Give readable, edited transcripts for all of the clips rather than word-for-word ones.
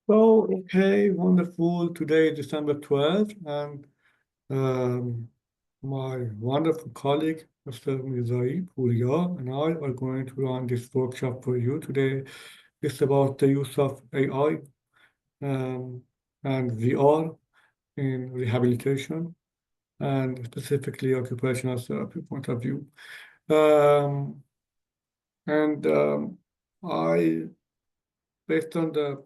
Well, okay, wonderful. Today is December 12th, and um, my wonderful colleague, Mr. Mirzai Puria, and I are going to run this workshop for you today. It's about the use of AI um, and VR in rehabilitation and specifically occupational therapy point of view. Um, and I, based on the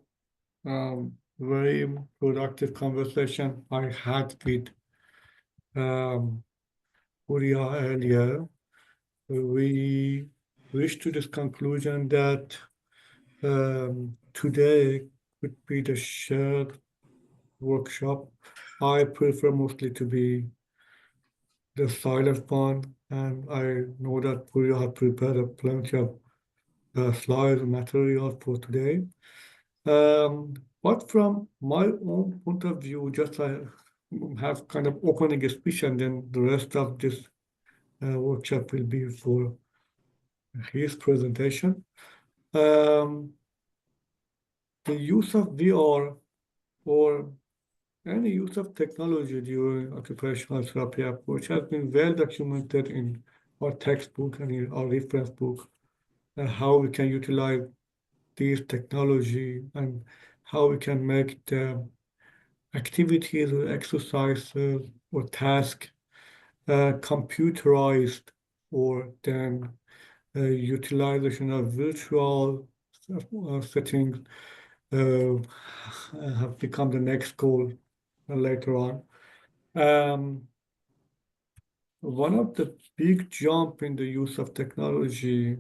very productive conversation I had with um, Uriah earlier. We reached to this conclusion that today could be the shared workshop. I prefer mostly to be the silent one, and I know that Uriah had prepared plenty of slides and material for today. But from my own point of view, just I have kind of opening a speech, and then the rest of this workshop will be for his presentation. Um, the use of VR or any use of technology during occupational therapy approach has been well documented in our textbook and in our reference book, how we can utilize these technology and how we can make the activities or exercises or tasks computerized, or then utilization of virtual settings uh, have become the next goal later on. Um, One of the big jump in the use of technology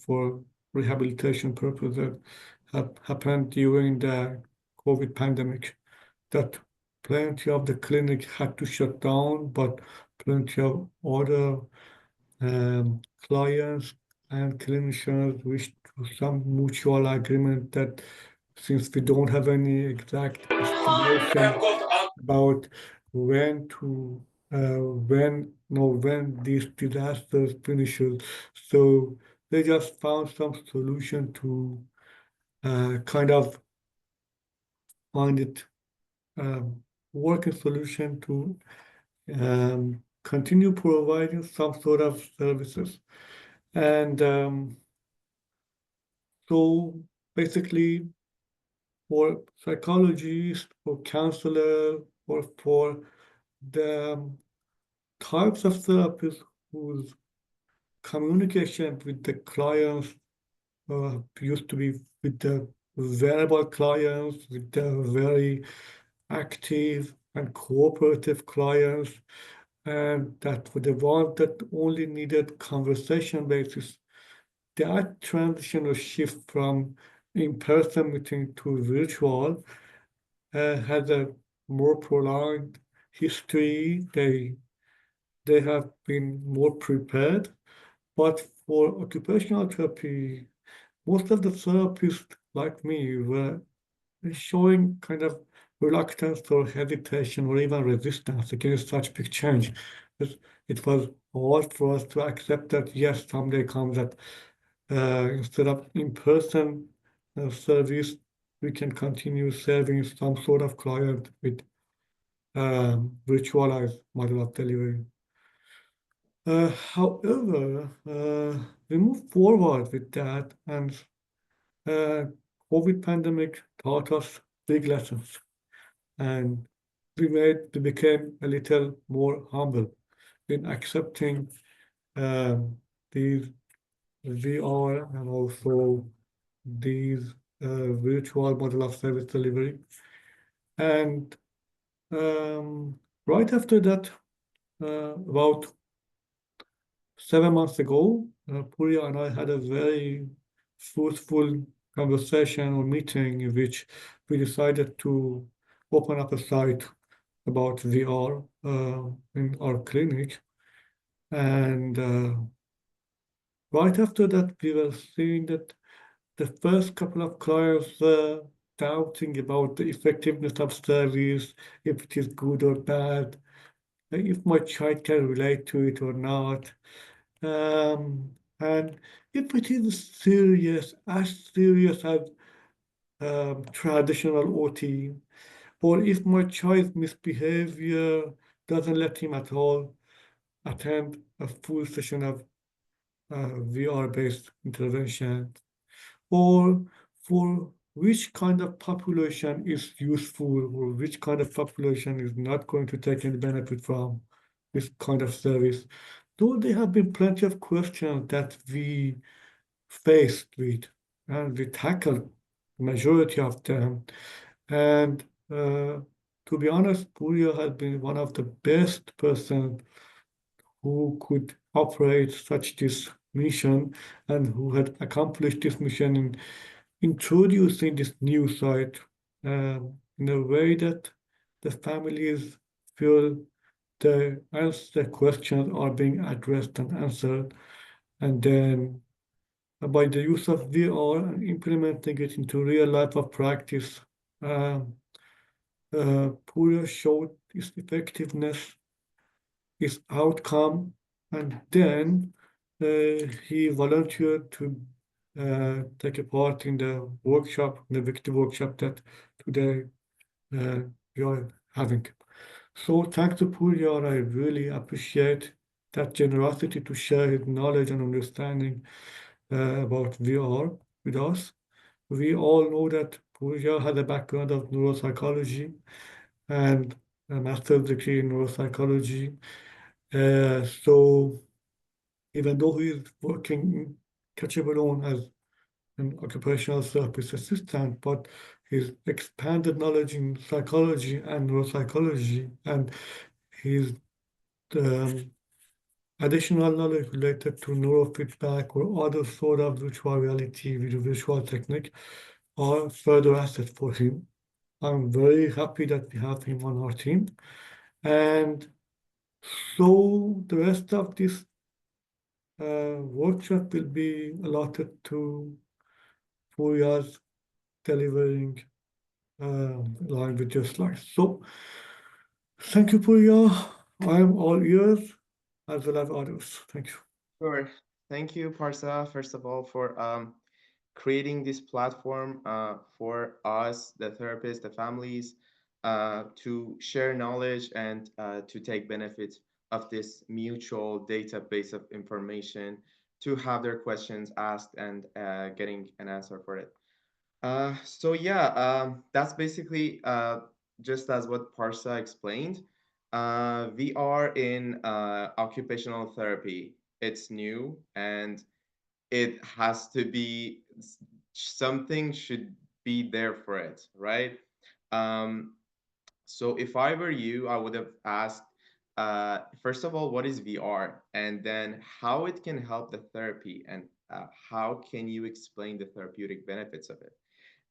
for rehabilitation purposes happened during the COVID pandemic, that plenty of the clinic had to shut down, but plenty of other clients and clinicians wish to some mutual agreement that since we don't have any exact estimation about when to when these disasters finishes, so they just found some solution to kind of find it working solution to continue providing some sort of services. And so basically, for psychologists, for counselors, or for the types of therapists whose communication with the clients used to be with the verbal clients, with the very active and cooperative clients, and that for the ones that only needed conversation basis, that transition or shift from in-person meeting to virtual has a more prolonged history. They have been more prepared. But for occupational therapy, most of the therapists like me were showing kind of reluctance or hesitation or even resistance against such big change. It was hard for us to accept that, yes, someday comes that instead of in-person service, we can continue serving some sort of client with virtualized model of delivery. However, we moved forward with that, and uh, COVID pandemic taught us big lessons, and we became a little more humble in accepting these VR and also these virtual model of service delivery. And right after that, about 7 months ago, Puriya and I had a very fruitful conversation or meeting in which we decided to open up a site about VR in our clinic. And right after that, we were seeing that the first couple of clients were doubting about the effectiveness of service, if it is good or bad, if my child can relate to it or not. And if it is serious, as serious as traditional OT, or if my child's misbehavior doesn't let him at all attend a full session of VR-based intervention, or for which kind of population is useful or which kind of population is not going to take any benefit from this kind of service. Though there have been plenty of questions that we faced with and we tackled majority of them. And to be honest, Puriya has been one of the best person who could operate such this mission and who had accomplished this mission in introducing this new site in a way that the families feel the questions are being addressed and answered. And then by the use of VR and implementing it into real life of practice, um, Pura showed its effectiveness, its outcome, and then he volunteered to take a part in the workshop, the victim workshop that today we are having. So thanks to Purya, I really appreciate that generosity to share his knowledge and understanding about VR with us. We all know that Purya has a background of neuropsychology and a master's degree in neuropsychology. So even though he is working in Kachabalon as an occupational therapist assistant, but his expanded knowledge in psychology and neuropsychology and his um, additional knowledge related to neurofeedback or other sort of virtual reality with visual technique are further assets for him. I'm very happy that we have him on our team. And so the rest of this workshop will be allotted to 4 years delivering along with your slides. So thank you, Puriya. I am all ears as well as others. Thank you. Sure. Thank you, Parsa, first of all, for creating this platform for us, the therapists, the families, to share knowledge and to take benefit of this mutual database of information, to have their questions asked and getting an answer for it. So yeah, that's basically just as what Parsa explained. We are in occupational therapy. It's new and it has to be something should be there for it, right? Um, so if I were you, I would have asked, first of all, what is VR? And then how it can help the therapy and how can you explain the therapeutic benefits of it?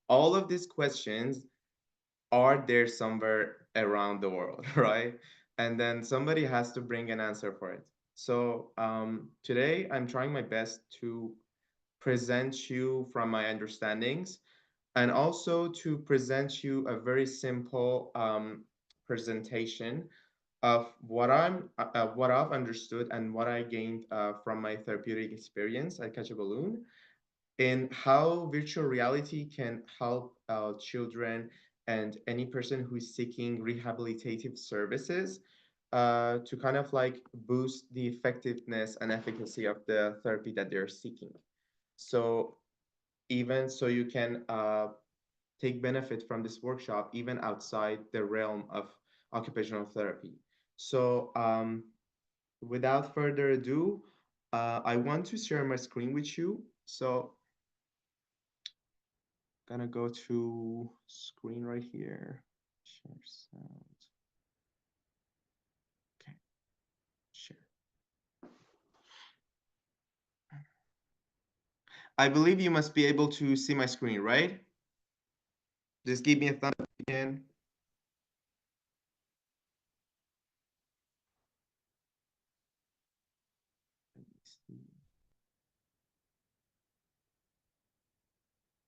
All of these questions are there somewhere around the world, right? And then somebody has to bring an answer for it. So today I'm trying my best to present you from my understandings and also to present you a very simple presentation of what I've understood and what I gained from my therapeutic experience at Catch a Balloon and how virtual reality can help children and any person who is seeking rehabilitative services to kind of like boost the effectiveness and efficacy of the therapy that they're seeking. So even so you can take benefit from this workshop even outside the realm of occupational therapy. So without further ado, I want to share my screen with you. So gonna go to screen right here. Share sound. Okay, share. I believe you must be able to see my screen, right? Just give me a thumbs up again.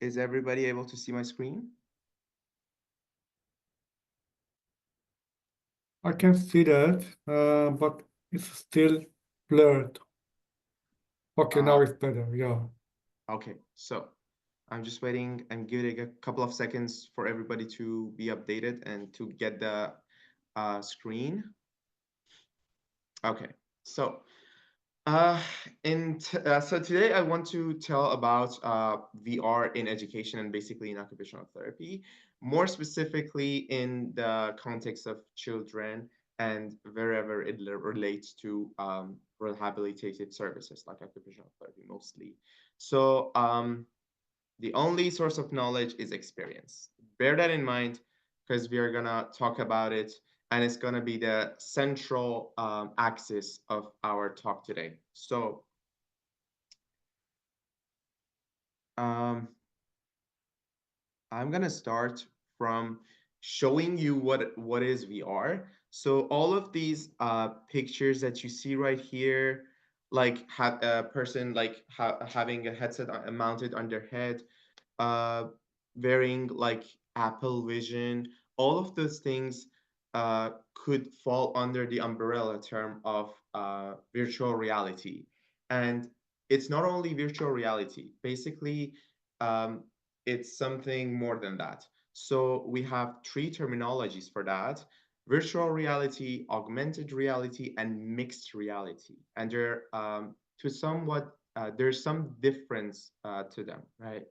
Is everybody able to see my screen? I can see that, but it's still blurred. Okay, now Ah, it's better. Yeah. okay. So I'm just waiting. I'm giving a couple of seconds for everybody to be updated and to get the screen. Okay, so so today I want to tell about VR in education and basically in occupational therapy, more specifically in the context of children and wherever it relates to rehabilitative services like occupational therapy mostly. So the only source of knowledge is experience. Bear that in mind because we are gonna talk about it, and it's gonna be the central axis of our talk today. So um, I'm gonna start from showing you what is VR. So all of these pictures that you see right here, like have a person like having a headset mounted on their head, uh, wearing like Apple Vision, all of those things could fall under the umbrella term of virtual reality. And it's not only virtual reality, basically, um, it's something more than that. So we have three terminologies for that: virtual reality, augmented reality, and mixed reality. And they're to somewhat there's some difference to them, right?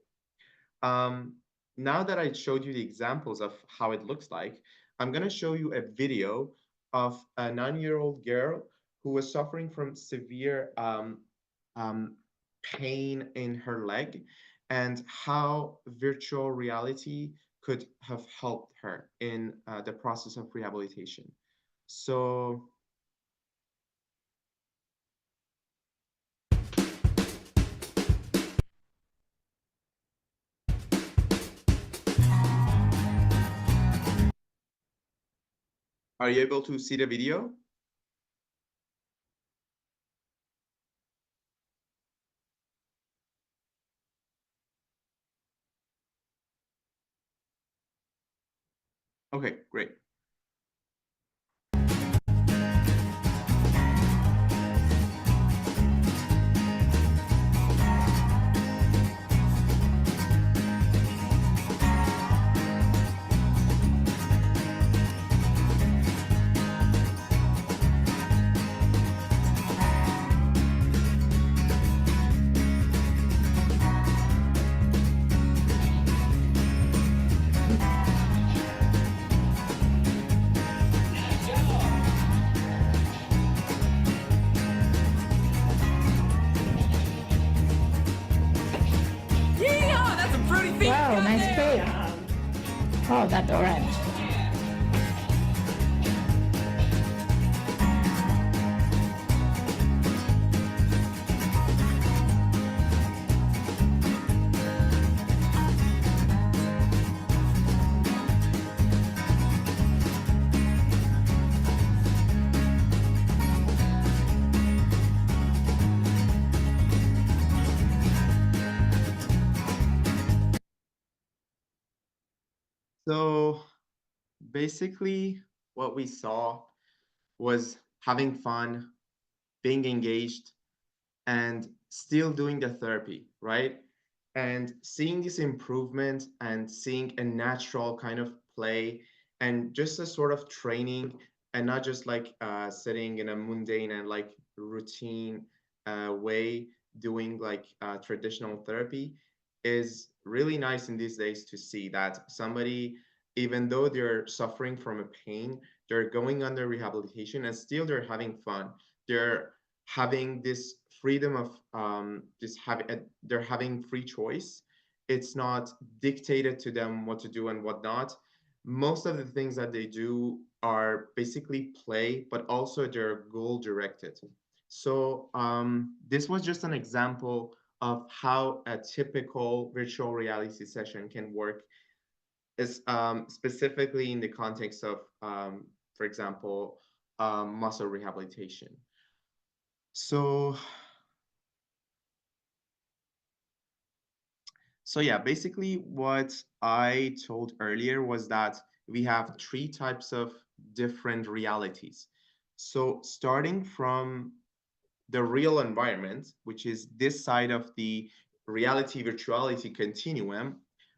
Um, Now that I showed you the examples of how it looks like, I'm going to show you a video of a 9-year-old girl who was suffering from severe um, pain in her leg and how virtual reality could have helped her in the process of rehabilitation. So are you able to see the video? Okay, great. Yeah, that's a pretty thing. Wow, nice cake. Oh, that orange. So basically, what we saw was having fun, being engaged, and still doing the therapy, right? And seeing this improvement and seeing a natural kind of play and just a sort of training and not just like sitting in a mundane and like routine way doing like traditional therapy is really nice in these days to see that somebody, even though they're suffering from a pain, they're going under rehabilitation and still they're having fun. They're having this freedom of just having they're having free choice. It's not dictated to them what to do and what not. Most of the things that they do are basically play, but also they're goal directed. So this was just an example of how a typical virtual reality session can work, is specifically in the context of, for example, muscle rehabilitation. So So yeah, basically what I told earlier was that we have three types of different realities. So starting from the real environment, which is this side of the reality virtuality continuum,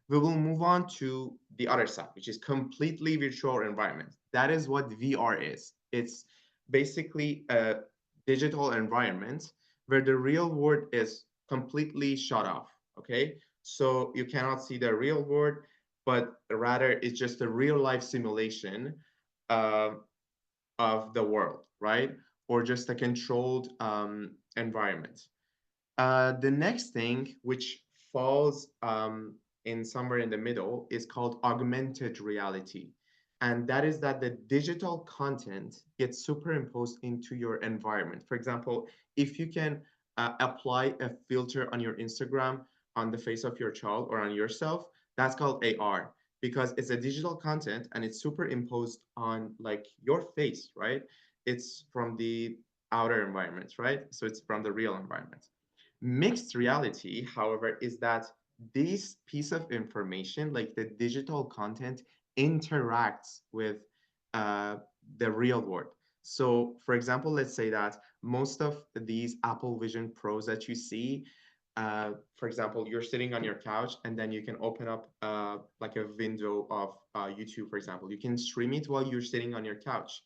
we will move on to the other side, which is completely virtual environment. That is what VR is. It's basically a digital environment where the real world is completely shut off. Okay, so you cannot see the real world, but rather it's just a real life simulation uh, of the world, right? Or just a controlled environment. The next thing, which falls in somewhere in the middle, is called augmented reality. And that is that the digital content gets superimposed into your environment. For example, if you can apply a filter on your Instagram on the face of your child or on yourself, that's called AR because it's a digital content and it's superimposed on like your face, right? It's from the outer environment, right? So it's from the real environment. Mixed reality, however, is that this piece of information, like the digital content, interacts with uh, the real world. So, for example, let's say that most of these Apple Vision Pros that you see, for example, you're sitting on your couch and then you can open up like a window of YouTube, for example. You can stream it while you're sitting on your couch.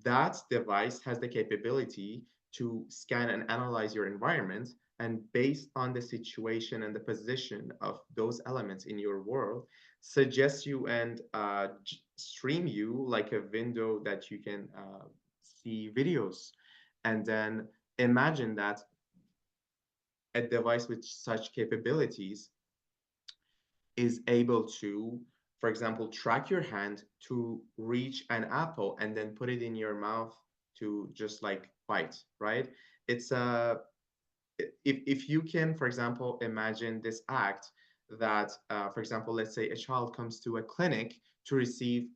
That device has the capability to scan and analyze your environment, and based on the situation and the position of those elements in your world, suggest you and stream you like a window that you can see videos. And then imagine that a device with such capabilities is able to, for example, track your hand to reach an apple and then put it in your mouth to just like bite, right? It's a if you can, for example, imagine this act that, for example, let's say a child comes to a clinic to receive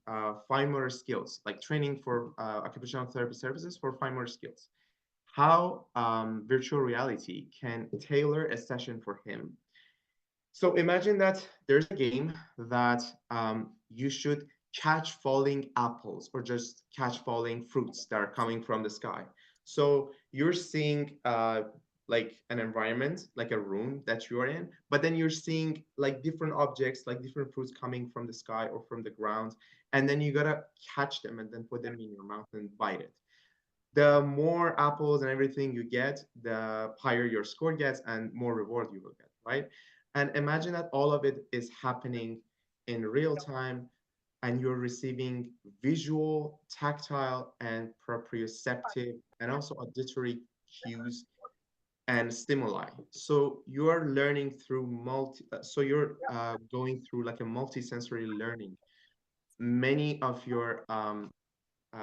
fine motor skills, like training for occupational therapy services for fine motor skills. How virtual reality can tailor a session for him. So imagine that there's a game that you should catch falling apples or just catch falling fruits that are coming from the sky. So you're seeing like an environment, like a room that you are in, but then you're seeing like different objects, like different fruits coming from the sky or from the ground, and then you gotta catch them and then put them in your mouth and bite it. The more apples and everything you get, the higher your score gets and more reward you will get, right? And imagine that all of it is happening in real time and you're receiving visual, tactile, and proprioceptive, and also auditory cues and stimuli. So you're learning through so you're going through like a multi-sensory learning. Many of your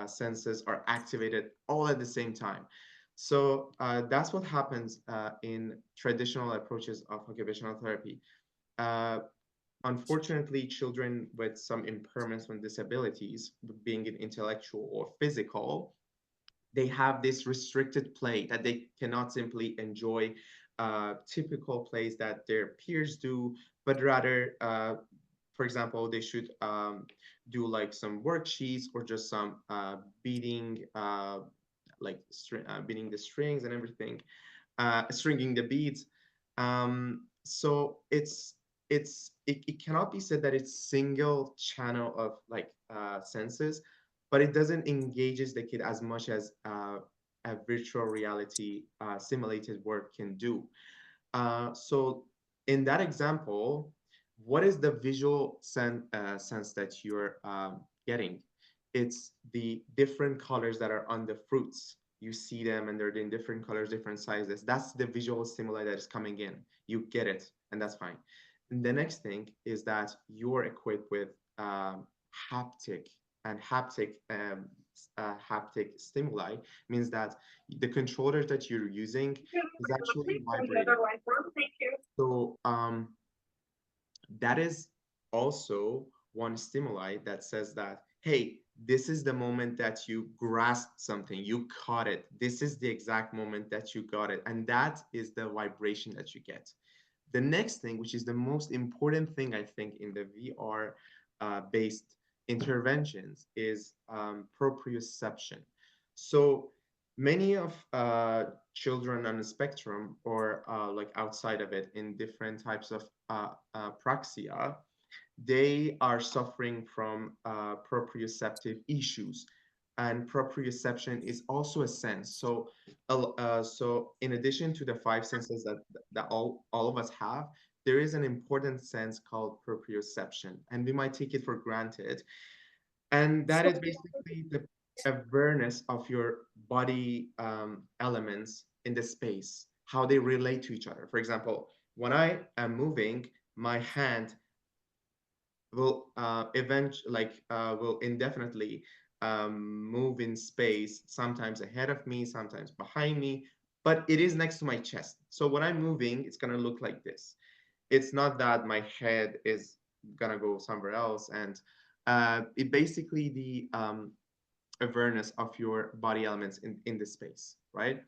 senses are activated all at the same time. So that's what happens in traditional approaches of occupational therapy. Uh, Unfortunately, children with some impairments and disabilities, being it intellectual or physical, they have this restricted play that they cannot simply enjoy typical plays that their peers do, but rather for example, they should do like some worksheets or just some beating, beating the strings and everything, stringing the beats. So it cannot be said that it's single channel of like senses, but it doesn't engages the kid as much as a virtual reality simulated work can do. So in that example, what is the visual sense that you're getting? It's the different colors that are on the fruits. You see them and they're in different colors, different sizes. That's the visual stimuli that is coming in. You get it, and that's fine. And the next thing is that you're equipped with haptic and haptic stimuli means that the controller that you're using is actually vibrating. So that is also one stimuli that says that, hey, this is the moment that you grasped something, you caught it. This is the exact moment that you got it. And that is the vibration that you get. The next thing, which is the most important thing, I think, in the VR based interventions is proprioception. So many of children on the spectrum or like outside of it in different types of praxia, they are suffering from proprioceptive issues. And proprioception is also a sense. So, so in addition to the five senses that all of us have, there is an important sense called proprioception, and we might take it for granted. And that is basically the awareness of your body elements in the space, how they relate to each other. For example, when I am moving, my hand will will indefinitely move in space, sometimes ahead of me, sometimes behind me, but it is next to my chest. So when I'm moving, it's gonna look like this. It's not that my head is gonna go somewhere else. And it basically the awareness of your body elements in the space, right?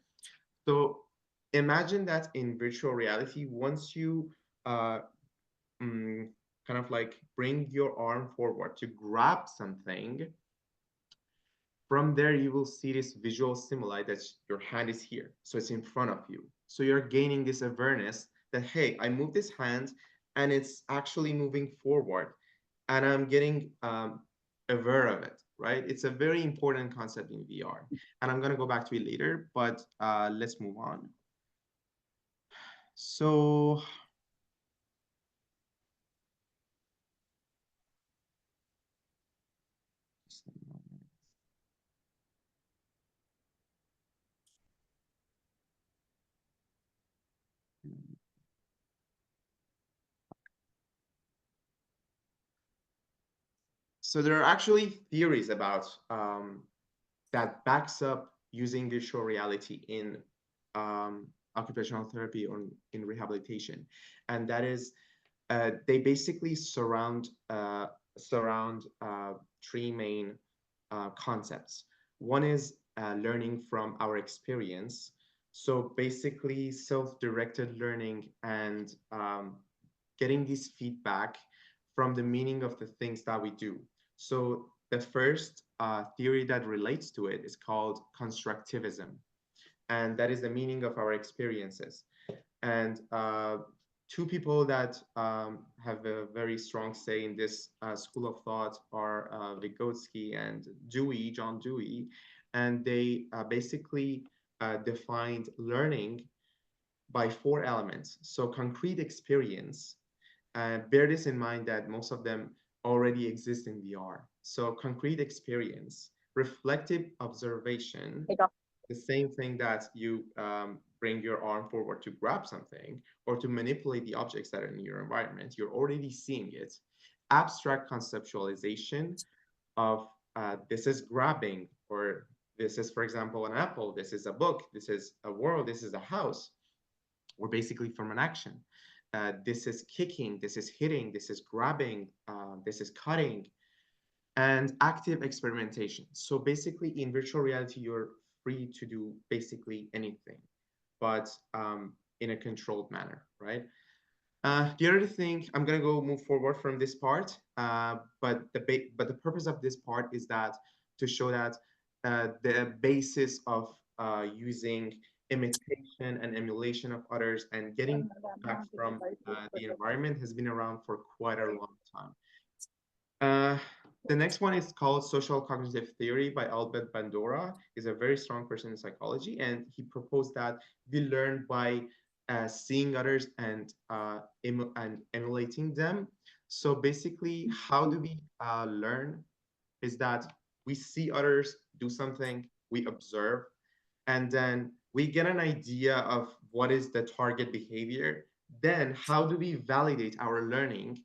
So imagine that in virtual reality, once you uh, mm, kind of like bring your arm forward to grab something, from there you will see this visual stimuli that your hand is here. So it's in front of you. So you're gaining this awareness that, hey, I move this hand and it's actually moving forward and I'm getting aware of it, right? It's a very important concept in VR. And I'm going to go back to it later, but let's move on. So So there are actually theories about that backs up using virtual reality in occupational therapy or in rehabilitation, and that is they basically surround three main concepts. One is learning from our experience. So basically, self-directed learning and getting this feedback from the meaning of the things that we do. So the first theory that relates to it is called constructivism, and that is the meaning of our experiences. And two people that have a very strong say in this school of thought are Vygotsky and Dewey, John Dewey, and they basically defined learning by four elements. So concrete experience, bear this in mind that most of them already exist in VR. So concrete experience, reflective observation, the same thing that you bring your arm forward to grab something or to manipulate the objects that are in your environment, you're already seeing it. Abstract conceptualization of this is grabbing, or this is, for example, an apple, this is a book, this is a world, this is a house, or basically from an action. This is kicking, this is hitting, this is grabbing, this is cutting, and active experimentation. So basically in virtual reality, you're free to do basically anything, but in a controlled manner, right? The other thing, I'm gonna go move forward from this part, but the purpose of this part is that to show that the basis of using imitation and emulation of others and getting back from the environment has been around for quite a long time. The next one is called social cognitive theory by Albert Bandura. He's a very strong person in psychology, and he proposed that we learn by seeing others and emulating them. So basically, how do we learn? Is that we see others do something, we observe, and then we get an idea of what is the target behavior. Then how do we validate our learning?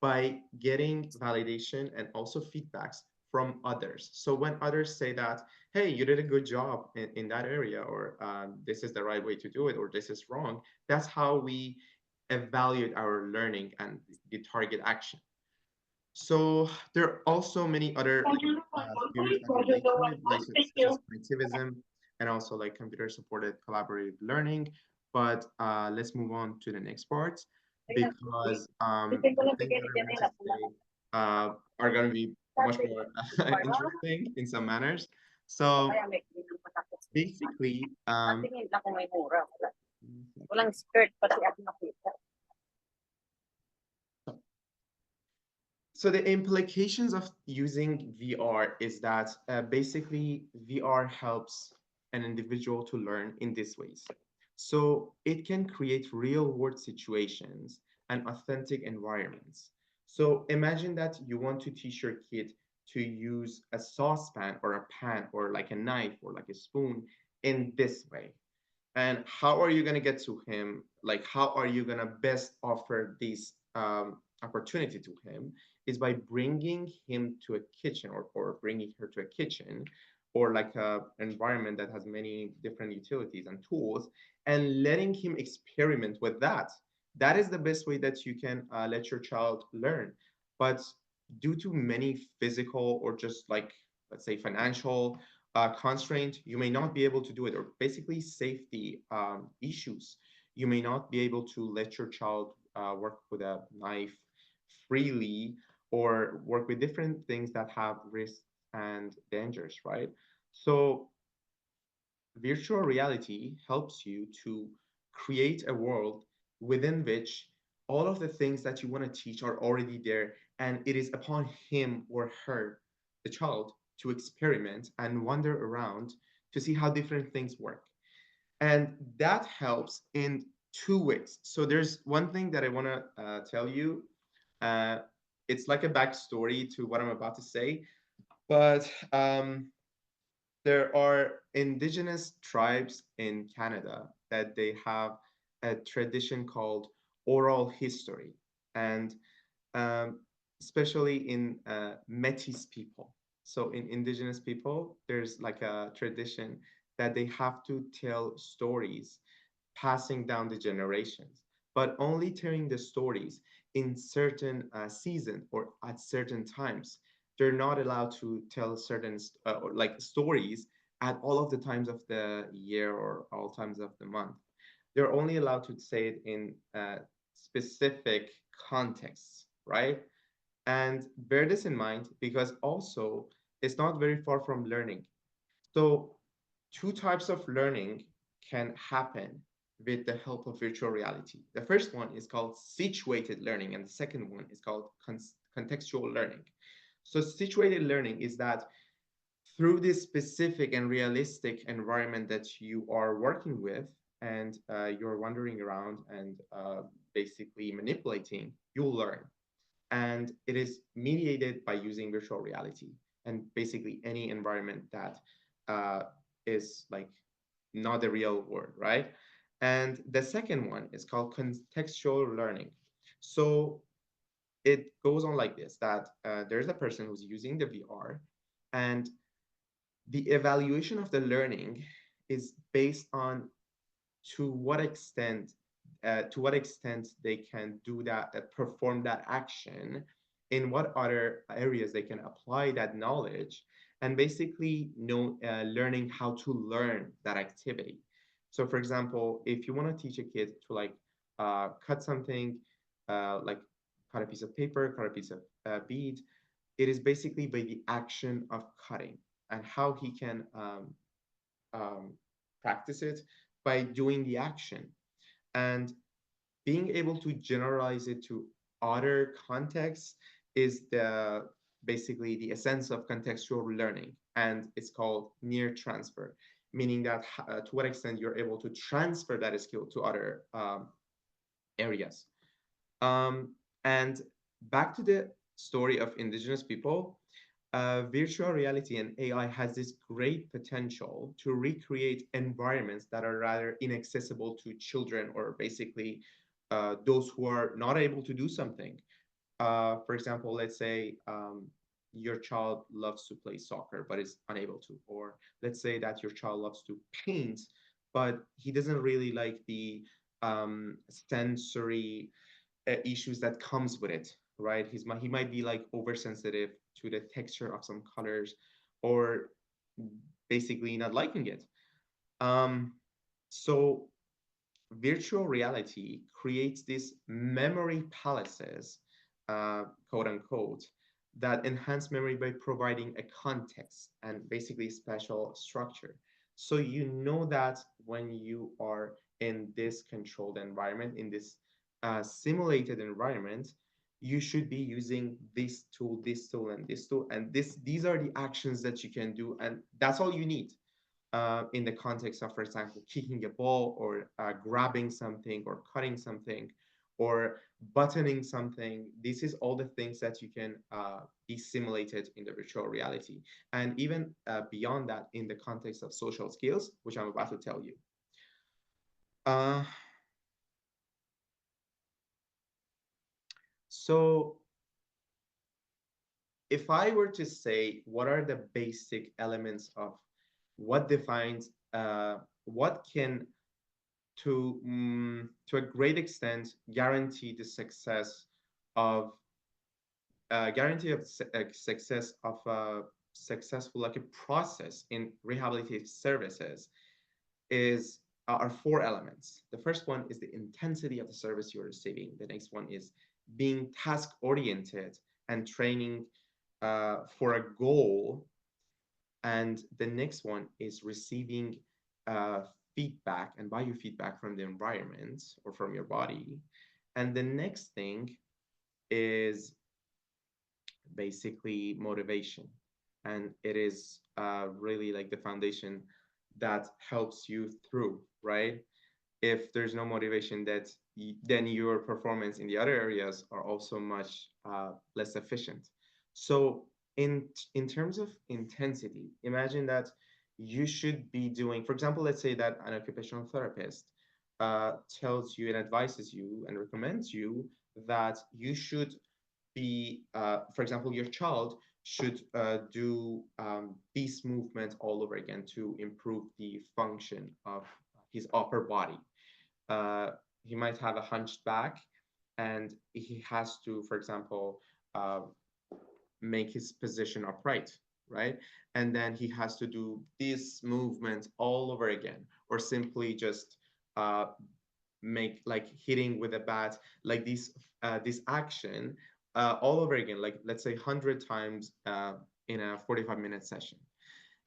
By getting validation and also feedbacks from others. So when others say that, hey, you did a good job in that area, or this is the right way to do it, or this is wrong, that's how we evaluate our learning and the target action. So there are also many other theories that relate to it, like such as connectivism and also like computer-supported collaborative learning. But let's move on to the next part, because the things that I'm going to say are going to be much more interesting in some manners. So basically, Tingin lang kung may mura. Walang skirt pati ako nakita. so the implications of using VR is that basically VR helps an individual to learn in these ways. So it can create real world situations and authentic environments. So imagine that you want to teach your kid to use a saucepan or a pan or like a knife or like a spoon in this way. And how are you going to get to him? Like, how are you going to best offer this opportunity to him? Is by bringing him to a kitchen, or bringing her to a kitchen, or like a environment that has many different utilities and tools, and letting him experiment with that. That is the best way that you can let your child learn. But due to many physical or just like, let's say, financial constraint, you may not be able to do it, or basically safety issues. You may not be able to let your child work with a knife freely, or work with different things that have risks and dangers, right? So virtual reality helps you to create a world within which all of the things that you want to teach are already there, and it is upon him or her, the child, to experiment and wander around to see how different things work. And that helps in two ways. So there's one thing that I want to tell you. uh, it's like a backstory to what I'm about to say, but there are indigenous tribes in Canada that they have a tradition called oral history, and um, especially in Métis people. So in indigenous people, there's like a tradition that they have to tell stories, passing down the generations, but only telling the stories in certain season or at certain times. They're not allowed to tell certain like stories at all of the times of the year or all times of the month. They're only allowed to say it in specific contexts, right? And bear this in mind, because also it's not very far from learning. So two types of learning can happen with the help of virtual reality. The first one is called situated learning, and the second one is called contextual learning. So situated learning is that through this specific and realistic environment that you are working with, and you're wandering around and basically manipulating, you'll learn. And it is mediated by using virtual reality and basically any environment that uh, is like not the real world, right? And the second one is called contextual learning. So it goes on like this, that there's a person who's using the VR, and the evaluation of the learning is based on to what extent they can do that, perform that action, in what other areas they can apply that knowledge, and basically learning how to learn that activity. So for example, if you want to teach a kid to like cut something, like cut a piece of paper, cut a piece of bead, it is basically by the action of cutting, and how he can um, practice it by doing the action, and being able to generalize it to other contexts is the basically the essence of contextual learning, and it's called near transfer, meaning that to what extent you're able to transfer that skill to other areas. And back to the story of indigenous people, virtual reality and AI has this great potential to recreate environments that are rather inaccessible to children, or basically those who are not able to do something. For example, let's say your child loves to play soccer but is unable to, or let's say that your child loves to paint but he doesn't really like the sensory issues that comes with it, right? He might be like oversensitive to the texture of some colors, or basically not liking it. So virtual reality creates these memory palaces, quote unquote, that enhance memory by providing a context and basically special structure. So you know that when you are in this controlled environment, in this simulated environment, you should be using this tool, and this tool, and these are the actions that you can do, and that's all you need in the context of, for example, kicking a ball, or grabbing something, or cutting something, or buttoning something. This is all the things that you can be simulated in the virtual reality. And even beyond that, in the context of social skills, which I'm about to tell you. So if I were to say what are the basic elements of what defines, what can to a great extent guarantee the success of success of a successful, like a process in rehabilitative services, is are four elements. The first one is the intensity of the service you're receiving. The next one is being task oriented and training for a goal. And the next one is receiving feedback and biofeedback from the environment or from your body. And the next thing is basically motivation. And it is really like the foundation that helps you through, right? If there's no motivation, then your performance in the other areas are also much less efficient. So in terms of intensity, imagine that you should be doing, for example, let's say that an occupational therapist tells you and advises you and recommends you that you should be, for example, your child should do these movements all over again to improve the function of his upper body. He might have a hunched back, and he has to, for example, make his position upright, right? And then he has to do this movement all over again, or simply just uh, make like hitting with a bat, like this action all over again, like let's say 100 times in a 45-minute session.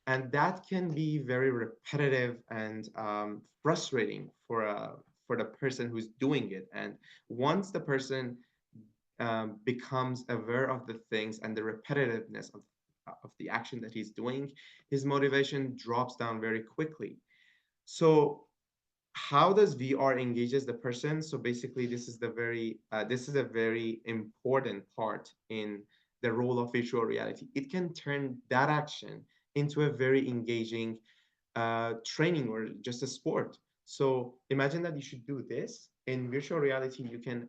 And that can be very repetitive and frustrating for the person who's doing it. And once the person becomes aware of the things and the repetitiveness of the action that he's doing, his motivation drops down very quickly. So how does VR engages the person? So basically, this is a very important part in the role of virtual reality. It can turn that action into a very engaging training or just a sport. So imagine that you should do this in virtual reality. You can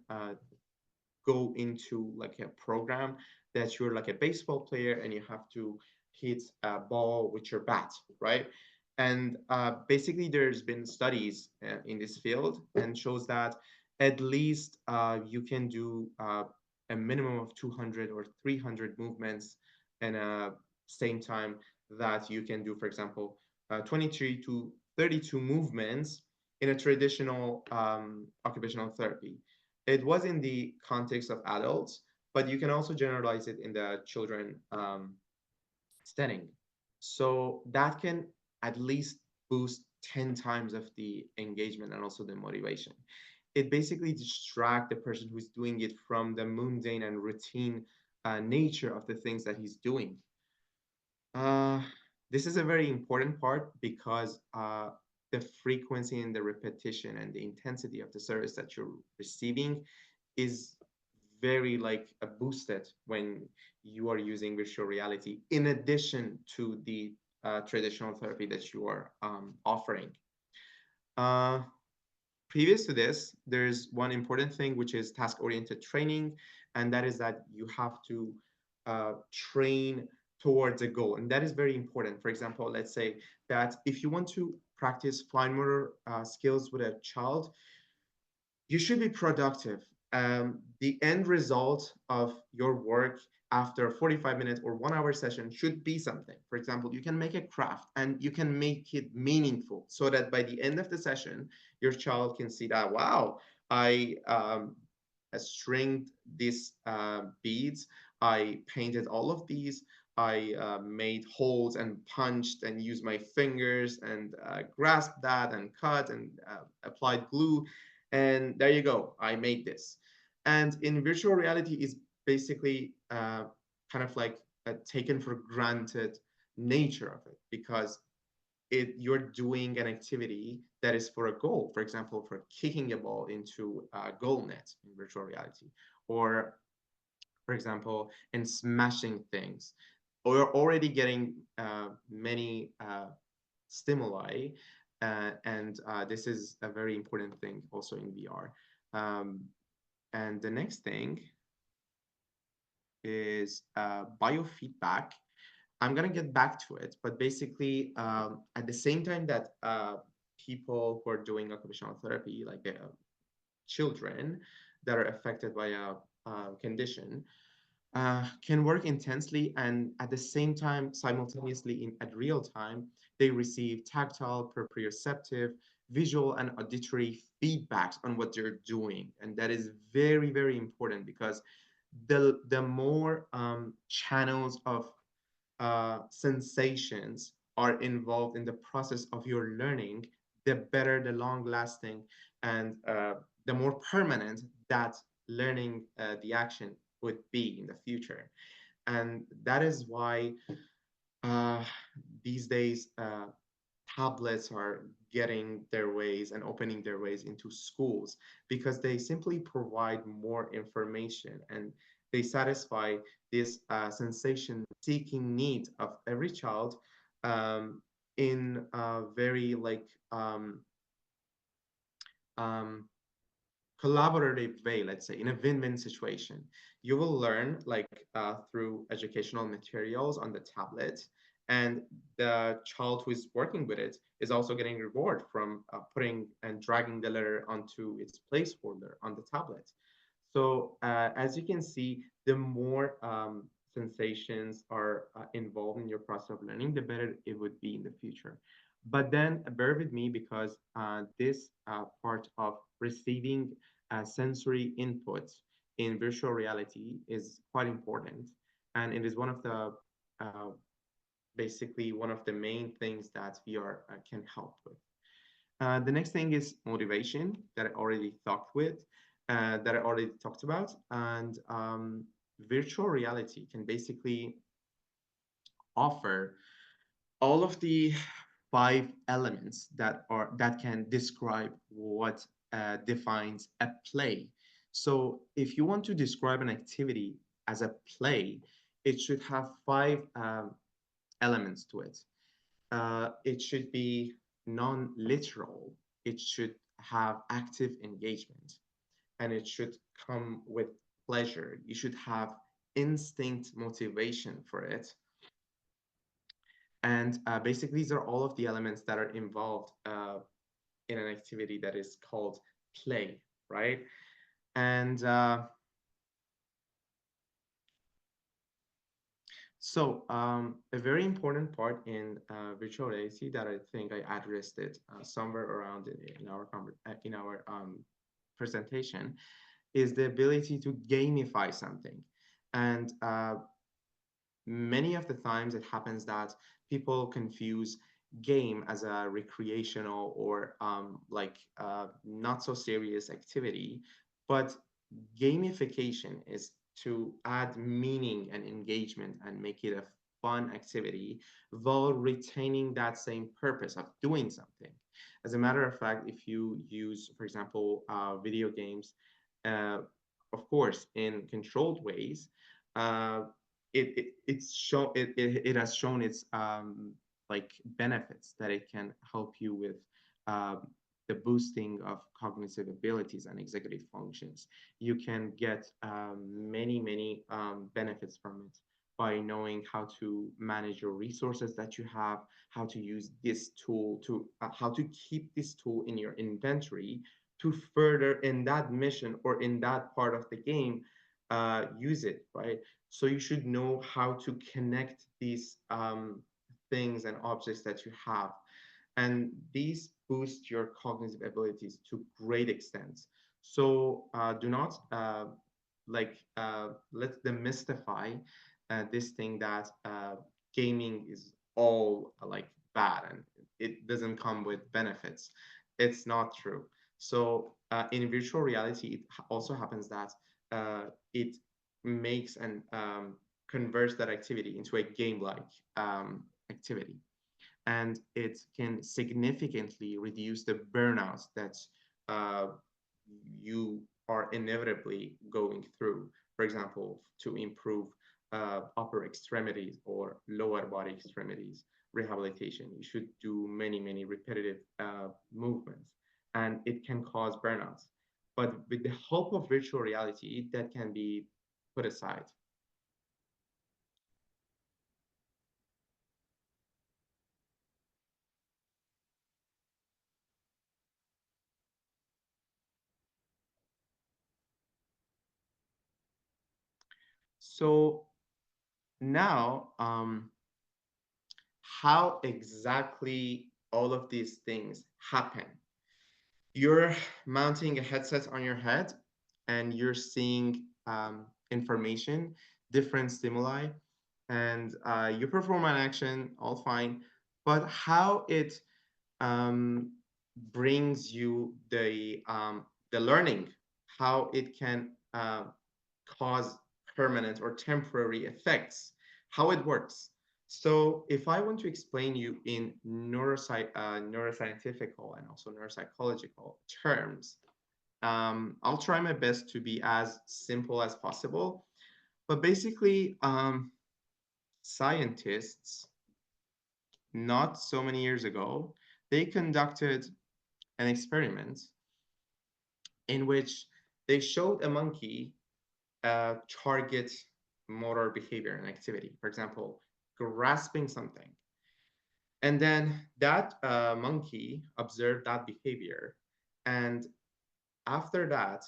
go into like a program that you're like a baseball player and you have to hit a ball with your bat, right? And basically, there's been studies in this field and shows that at least you can do a minimum of 200 or 300 movements in a same time that you can do, for example, 23 to 32 movements in a traditional occupational therapy. It was in the context of adults, but you can also generalize it in the children setting. So that can at least boost 10 times of the engagement and also the motivation. It basically distracts the person who's doing it from the mundane and routine nature of the things that he's doing. Uh, this is a very important part because the frequency and the repetition and the intensity of the service that you're receiving is very like boosted when you are using virtual reality in addition to the traditional therapy that you are offering. Uh, Previous to this, there's one important thing, which is task-oriented training, and that is that you have to train towards a goal, and that is very important. For example, let's say that if you want to practice fine motor skills with a child, you should be productive. The end result of your work after a 45 minute or 1 hour session should be something. For example, you can make a craft and you can make it meaningful so that by the end of the session, your child can see that, wow, I stringed these beads, I painted all of these, I made holes and punched and used my fingers and grasped that and cut and applied glue. And there you go, I made this. And in virtual reality is basically kind of like a taken for granted nature of it, because you're doing an activity that is for a goal. For example, for kicking a ball into a goal net in virtual reality, or for example, in smashing things. We're already getting many stimuli, and this is a very important thing also in VR. And the next thing is biofeedback. I'm gonna get back to it, but basically, at the same time that people who are doing occupational therapy, like children that are affected by a condition, can work intensely, and at the same time, simultaneously at real time, they receive tactile, proprioceptive, visual, and auditory feedbacks on what they're doing. And that is very, very important, because the more channels of sensations are involved in the process of your learning, the better, the long lasting, and the more permanent that learning, the action would be in the future. And that is why uh, these days tablets are getting their ways and opening their ways into schools, because they simply provide more information and they satisfy this sensation seeking need of every child, in a very like um, collaborative way, let's say, in a win-win situation. You will learn like through educational materials on the tablet, and the child who is working with it is also getting reward from putting and dragging the letter onto its placeholder on the tablet. So as you can see, the more sensations are involved in your process of learning, the better it would be in the future. But then bear with me, because this part of receiving sensory input in virtual reality is quite important. And it is one of the basically one of the main things that VR can help with. The next thing is motivation, that I already talked about. And virtual reality can basically offer all of the 5 elements that can describe what defines a play. So if you want to describe an activity as a play, it should have 5 elements to it. It should be non-literal. It should have active engagement, and it should come with pleasure. You should have instinct motivation for it. And basically, these are all of the elements that are involved in an activity that is called play, right? And so a very important part in virtual reality that I think I addressed it somewhere around in our presentation is the ability to gamify something. And many of the times it happens that people confuse game as a recreational or not so serious activity, but gamification is to add meaning and engagement and make it a fun activity while retaining that same purpose of doing something. As a matter of fact, if you use, for example, video games, uh, of course, in controlled ways, uh, it has shown its like benefits, that it can help you with um, the boosting of cognitive abilities and executive functions. You can get many benefits from it by knowing how to manage your resources that you have, how to use this tool to how to keep this tool in your inventory to further in that mission or in that part of the game, use it, right? So you should know how to connect these things and objects that you have. And these boost your cognitive abilities to great extents. So do not let's demystify this thing that gaming is all like bad and it doesn't come with benefits. It's not true. So in virtual reality, it also happens that it makes and converts that activity into a game-like activity, and it can significantly reduce the burnout that uh, you are inevitably going through. For example, to improve upper extremities or lower body extremities rehabilitation, you should do many repetitive movements, and it can cause burnouts. But with the help of virtual reality, that can be put aside. So now, how exactly all of these things happen? You're mounting a headset on your head and you're seeing information, different stimuli, and you perform an action, all fine. But how it um, brings you the learning, how it can cause permanent or temporary effects, how it works. So if I want to explain you in neuroscientific and also neuropsychological terms, I'll try my best to be as simple as possible. But basically, scientists, not so many years ago, they conducted an experiment in which they showed a monkey target motor behavior and activity. For example, grasping something. And then that monkey observed that behavior. And after that,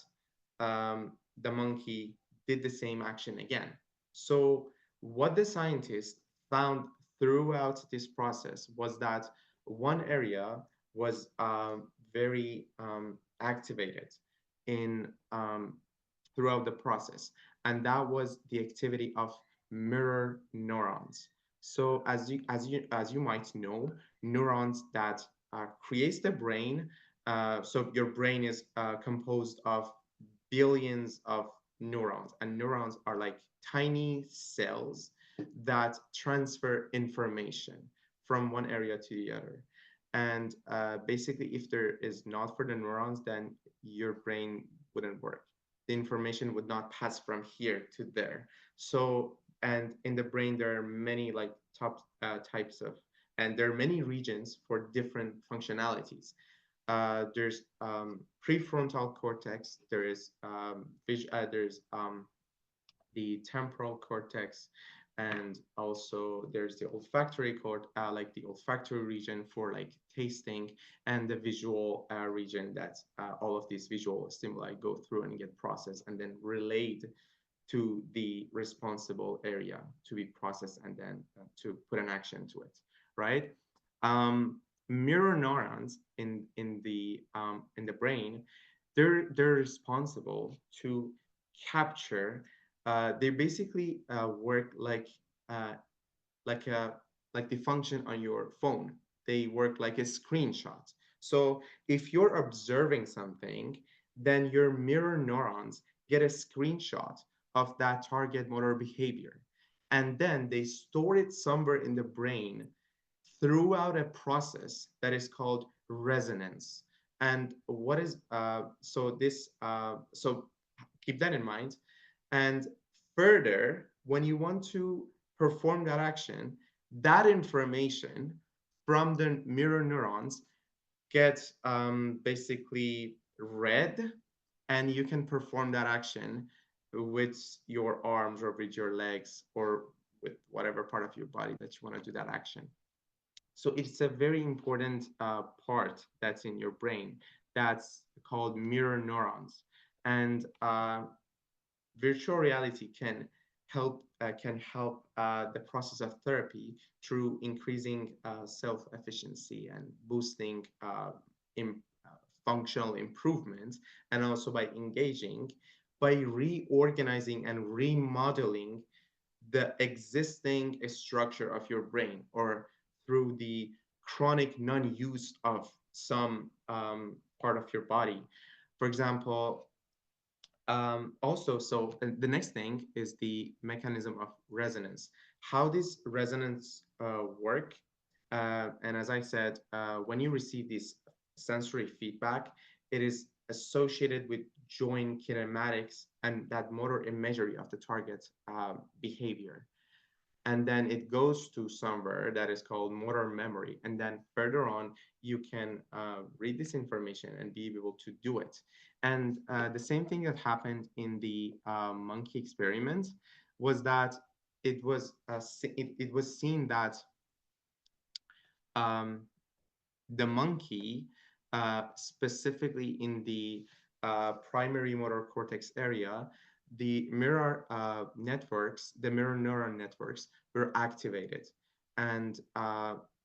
the monkey did the same action again. So what the scientists found throughout this process was that one area was very activated in throughout the process, and that was the activity of mirror neurons. So as you might know, neurons that creates the brain. So your brain is composed of billions of neurons, and neurons are like tiny cells that transfer information from one area to the other. And basically, if there is not for the neurons, then your brain wouldn't work. The information would not pass from here to there. So, and in the brain, there are many like top types of, and there are many regions for different functionalities. There's prefrontal cortex. There's the temporal cortex, and also there's the olfactory like the olfactory region for like tasting, and the visual region that all of these visual stimuli go through and get processed and then relayed to the responsible area to be processed and then to put an action to it, right? Mirror neurons in the brain, they're responsible to capture. They basically work uh, like a like the function on your phone. They work like a screenshot. So if you're observing something, then your mirror neurons get a screenshot of that target motor behavior. And then they store it somewhere in the brain throughout a process that is called resonance. And what is so keep that in mind. And further, when you want to perform that action, that information from the mirror neurons gets basically read, and you can perform that action with your arms or with your legs or with whatever part of your body that you want to do that action. So it's a very important part that's in your brain that's called mirror neurons. And virtual reality can help the process of therapy through increasing self-efficiency and boosting functional improvements, and also by engaging, by reorganizing and remodeling the existing structure of your brain or through the chronic non-use of some part of your body. For example, also, so the next thing is the mechanism of resonance. How this resonance work, and as I said, when you receive this sensory feedback, it is associated with joint kinematics and that motor imagery of the target behavior. And then it goes to somewhere that is called motor memory. And then further on, you can read this information and be able to do it. And the same thing that happened in the monkey experiment was that it was it was seen that um, the monkey, specifically in the primary motor cortex area, the mirror networks, the mirror neuron networks were activated. And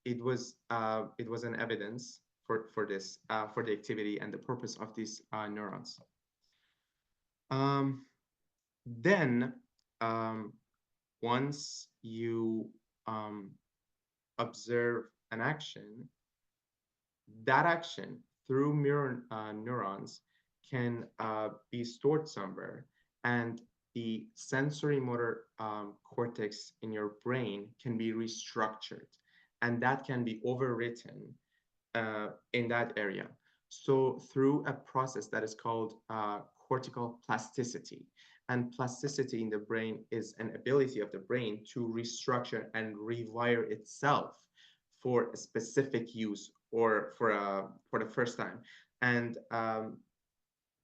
it was an evidence for this, for the activity and the purpose of these neurons. Then, once you observe an action, that action through mirror neurons can be stored somewhere, and the sensory motor cortex in your brain can be restructured, and that can be overwritten in that area. So through a process that is called cortical plasticity. And plasticity in the brain is an ability of the brain to restructure and rewire itself for a specific use or for the first time. And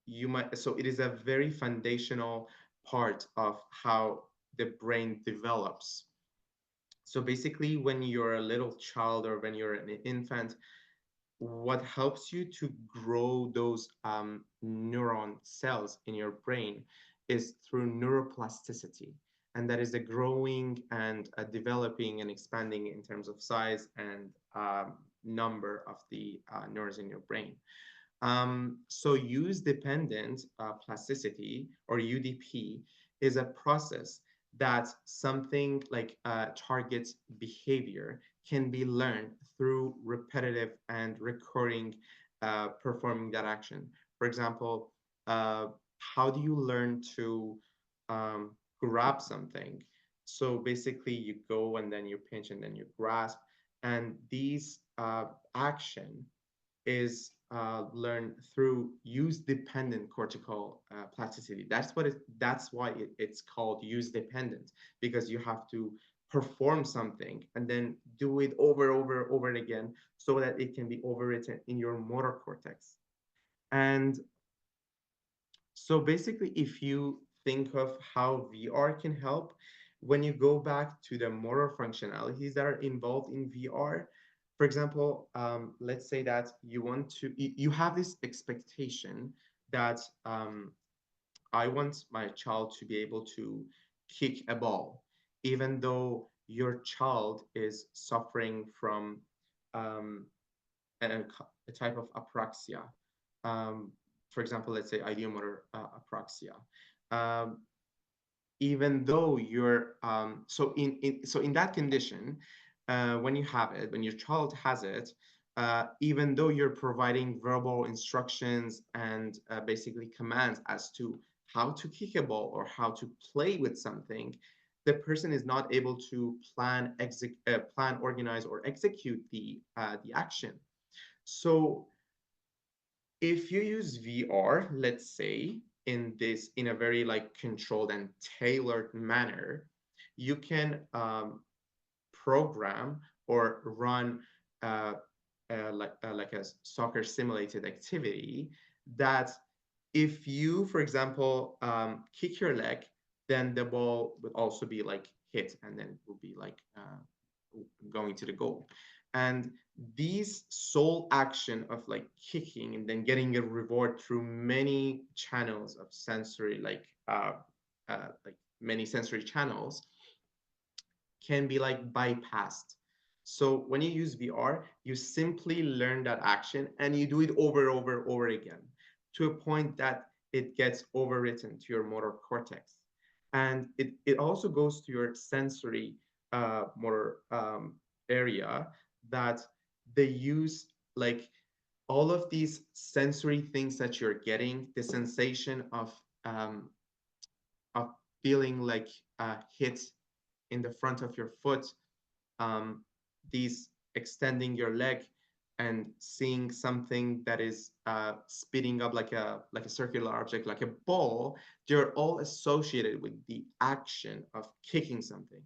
you might, so it is a very foundational part of how the brain develops. So basically, when you're a little child or when you're an infant, what helps you to grow those neuron cells in your brain is through neuroplasticity. And that is a growing and a developing and expanding in terms of size and number of the neurons in your brain. So use-dependent plasticity, or UDP, is a process that something like target behavior can be learned through repetitive and recurring performing that action. For example, how do you learn to grab something? So basically, you go and then you pinch and then you grasp, and these action is learned through use-dependent cortical plasticity. That's why it's called use-dependent, because you have to perform something and then do it over and again so that it can be overwritten in your motor cortex. And so basically, if you think of how VR can help, when you go back to the motor functionalities that are involved in VR, for example, let's say that you have this expectation that I want my child to be able to kick a ball, even though your child is suffering from um, a type of apraxia. For example, let's say ideomotor apraxia. Um, Even though you're so in that condition, when you have it, when your child has it, even though you're providing verbal instructions and basically commands as to how to kick a ball or how to play with something, the person is not able to plan, organize, or execute the action. So if you use VR, let's say, in a very like controlled and tailored manner, you can program or run like a soccer simulated activity that if you, for example, kick your leg, then the ball would also be like hit and then will be like going to the goal. And these sole action of like kicking and then getting a reward through many channels of sensory, like many sensory channels, can be like bypassed. So when you use VR, you simply learn that action and you do it over again to a point that it gets overwritten to your motor cortex. And it also goes to your sensory motor area, that they use like all of these sensory things that you're getting, the sensation um, of feeling like a hit in the front of your foot, um, these extending your leg and seeing something that is speeding up like a circular object, like a ball, they're all associated with the action of kicking something.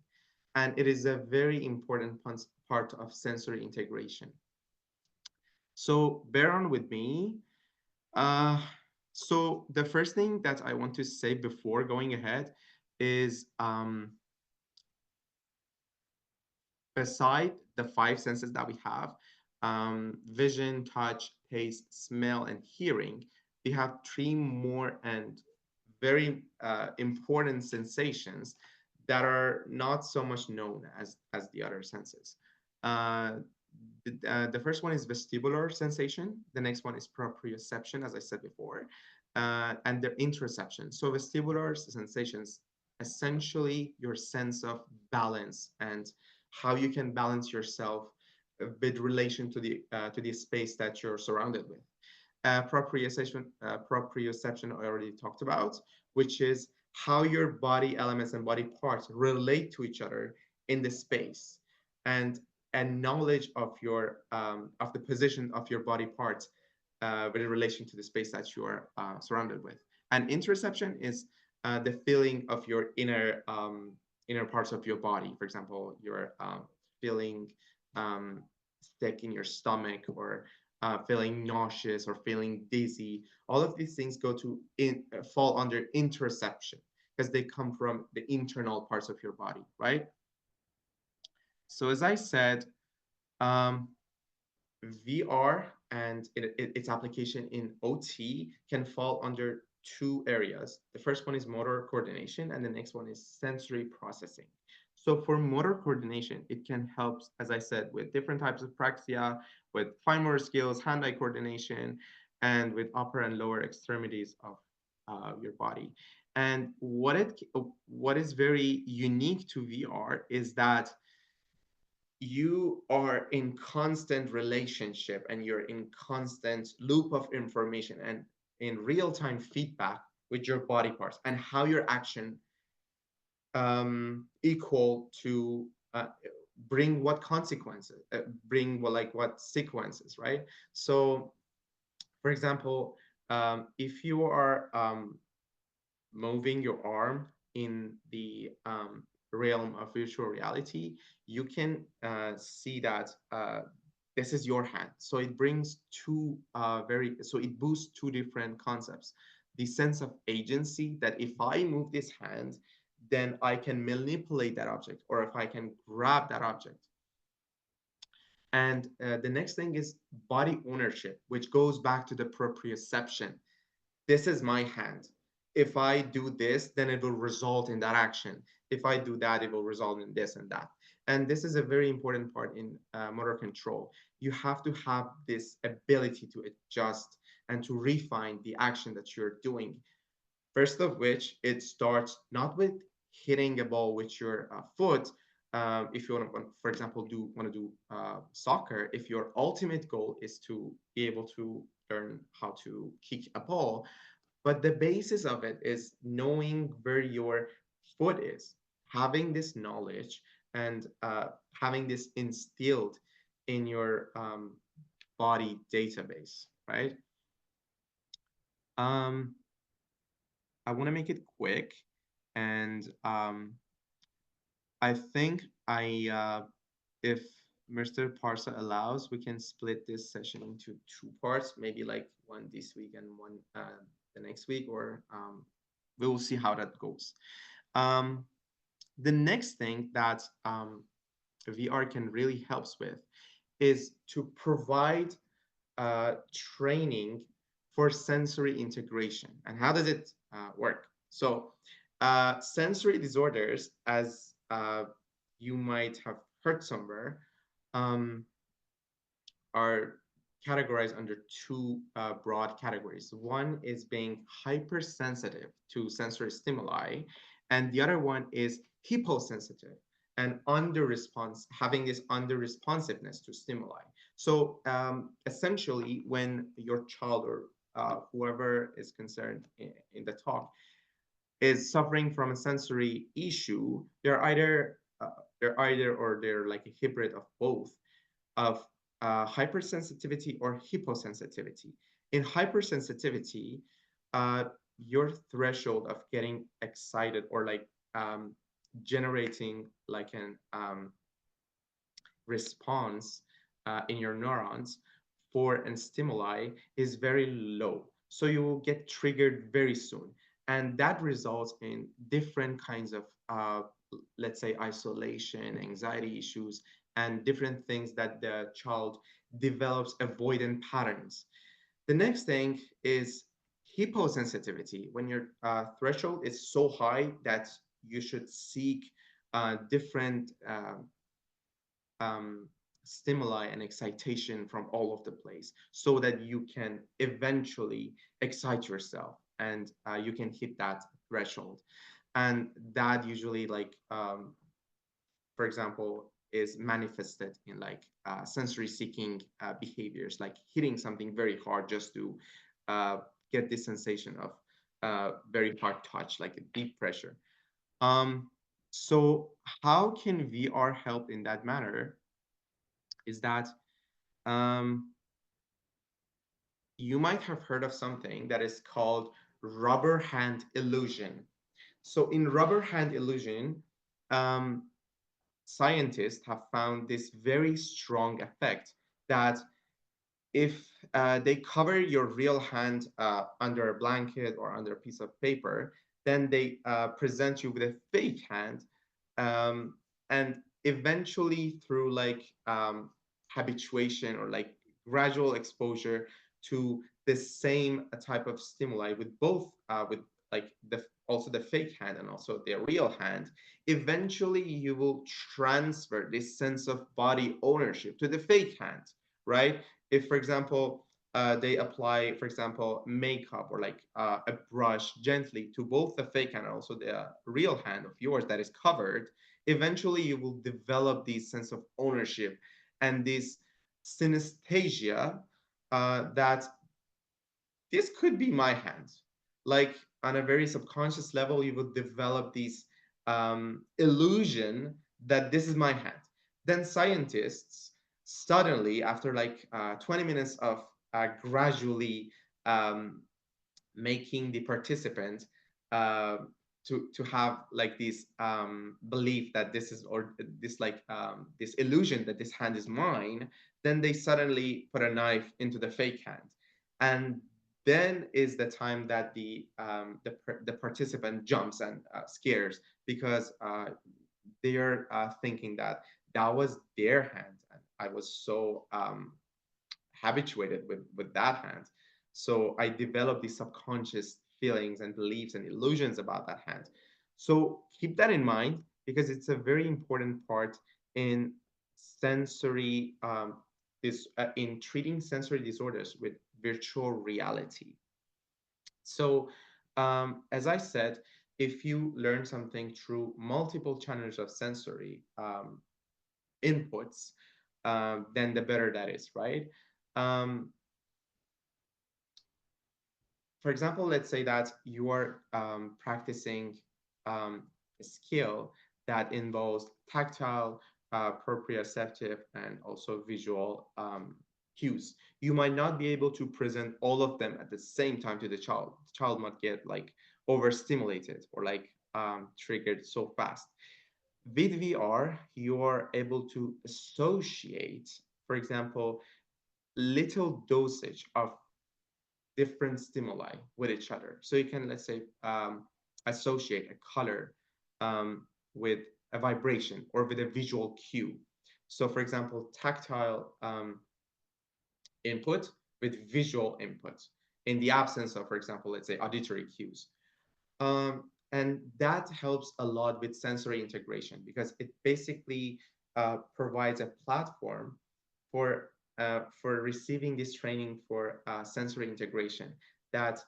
And it is a very important part of sensory integration. So bear on with me. Uh, so the first thing that I want to say before going ahead is beside the five senses that we have, vision, touch, taste, smell, and hearing, we have three more and very important sensations that are not so much known as the other senses. Uh, the first one is vestibular sensation. The next one is proprioception, as I said before, and the interoception. So vestibular sensations, essentially your sense of balance and how you can balance yourself with relation to the space that you're surrounded with. Proprioception I already talked about, which is how your body elements and body parts relate to each other in the space, and knowledge of the position of your body parts with relation to the space that you are surrounded with. And interoception is the feeling of your inner parts of your body. For example, you're feeling um, sick in your stomach, or feeling nauseous, or feeling dizzy. All of these things fall under interoception because they come from the internal parts of your body, right? So as I said, um, VR and its application in OT can fall under two areas. The first one is motor coordination, and the next one is sensory processing. So for motor coordination, it can help, as I said, with different types of praxia, with fine motor skills, hand-eye coordination, and with upper and lower extremities of your body. And what is very unique to VR is that you are in constant relationship, and you're in constant loop of information and in real-time feedback with your body parts, and how your action equal to bring what consequences, bring what sequences, right? So for example, if you are moving your arm in the realm of virtual reality, you can see that this is your hand. So it brings so it boosts two different concepts. The sense of agency, that if I move this hand, then I can manipulate that object, or if I can grab that object. And the next thing is body ownership, which goes back to the proprioception. This is my hand. If I do this, then it will result in that action. If I do that, it will result in this and that. And this is a very important part in motor control. You have to have this ability to adjust and to refine the action that you're doing. First of which, it starts not with hitting a ball with your foot. If you want to, for example, want to do soccer, if your ultimate goal is to be able to learn how to kick a ball, but the basis of it is knowing where your foot is, having this knowledge, and having this instilled in your body database, right? Um, I want to make it quick, and I think if Mr. Parsa allows, we can split this session into two parts, maybe like one this week and one the next week, or we will see how that goes. The next thing that VR can really helps with is to provide training for sensory integration. And how does it work? So sensory disorders, as you might have heard somewhere, are categorized under two broad categories. One is being hypersensitive to sensory stimuli, And the other one is hyposensitive and having this under responsiveness to stimuli. So essentially, when your child or whoever is concerned in the talk is suffering from a sensory issue, they're like a hybrid of both, of hypersensitivity or hyposensitivity. In hypersensitivity, your threshold of getting excited or like generating like an response in your neurons for a stimuli is very low. So you will get triggered very soon. And that results in different kinds of, let's say, isolation, anxiety issues, and different things that the child develops avoidant patterns. The next thing is hyposensitivity, when your threshold is so high that you should seek different stimuli and excitation from all of the place so that you can eventually excite yourself and you can hit that threshold. And that usually, like, for example, is manifested in like sensory seeking behaviors, like hitting something very hard just to get this sensation of very hard touch, like a deep pressure. So how can VR help in that manner is that you might have heard of something that is called rubber hand illusion. So in rubber hand illusion, scientists have found this very strong effect that if they cover your real hand under a blanket or under a piece of paper, then they present you with a fake hand. And eventually through like habituation or like gradual exposure to the same type of stimuli with both with like also the fake hand and also the real hand, eventually you will transfer this sense of body ownership to the fake hand, right? If, for example, they apply, for example, makeup or like a brush gently to both the fake hand and also the real hand of yours that is covered, eventually you will develop this sense of ownership and this synesthesia that this could be my hand. Like on a very subconscious level, you will develop this illusion that this is my hand. Then scientists suddenly, after like 20 minutes of gradually making the participant to have like this belief that this is, or this like this illusion that this hand is mine, then they suddenly put a knife into the fake hand. And then is the time that the participant jumps and scares, because they are thinking that that was their hand and I was so habituated with that hand. So I developed these subconscious feelings and beliefs and illusions about that hand. So keep that in mind, because it's a very important part in sensory in treating sensory disorders with virtual reality. So as I said, if you learn something through multiple channels of sensory inputs, then the better that is, right? For example, let's say that you are practicing a skill that involves tactile, proprioceptive, and also visual cues. You might not be able to present all of them at the same time to the child. The child might get like overstimulated or like triggered so fast. With VR, you are able to associate, for example, little dosage of different stimuli with each other. So you can, let's say, associate a color with a vibration or with a visual cue. So for example, tactile input with visual input in the absence of, for example, let's say auditory cues. And that helps a lot with sensory integration, because it basically provides a platform for receiving this training for sensory integration, that